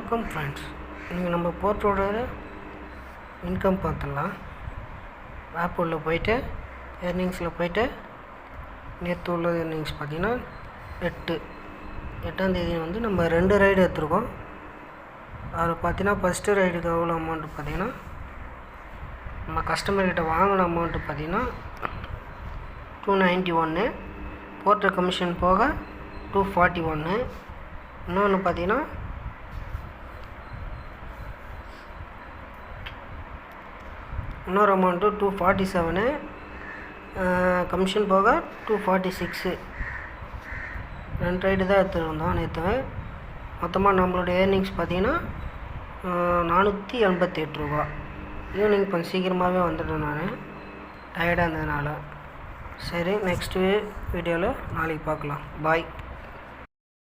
வணக்கம் ஃப்ரெண்ட்ஸ். இன்றைக்கி நம்ம போர்ட்டோட இன்கம் பார்த்துடலாம். ஆப் உள்ள போயிட்டு ஏர்னிங்ஸில் போயிட்டு நேற்று உள்ள ஏர்னிங்ஸ் பார்த்திங்கன்னா 8ஆம் தேதி வந்து நம்ம 2 ரைடு எடுத்துருக்கோம். அதில் பார்த்தீங்கன்னா ஃபஸ்ட்டு ரைடுக்கு எவ்வளோ அமௌண்ட்டு பார்த்திங்கன்னா நம்ம கஸ்டமர்கிட்ட வாங்கின அமௌண்ட்டு பார்த்திங்கன்னா 291, போர்ட்டர் கமிஷன் போக 241. இன்னொன்று பார்த்திங்கன்னா இன்னொரு அமௌண்ட்டு 247, கமிஷன் போக 246. 2 ரைடு தான் எடுத்துருந்தோம் நேற்று. மொத்தமாக நம்மளுடைய ஏர்னிங்ஸ் பார்த்திங்கன்னா 488 ரூபா. ஈவினிங் கொஞ்சம் சீக்கிரமாகவே வந்துட்டேன், நான் டயர்டாக இருந்ததுனால. சரி, நெக்ஸ்ட்டு வீடியோவில் நாளைக்கு பார்க்கலாம். பாய்.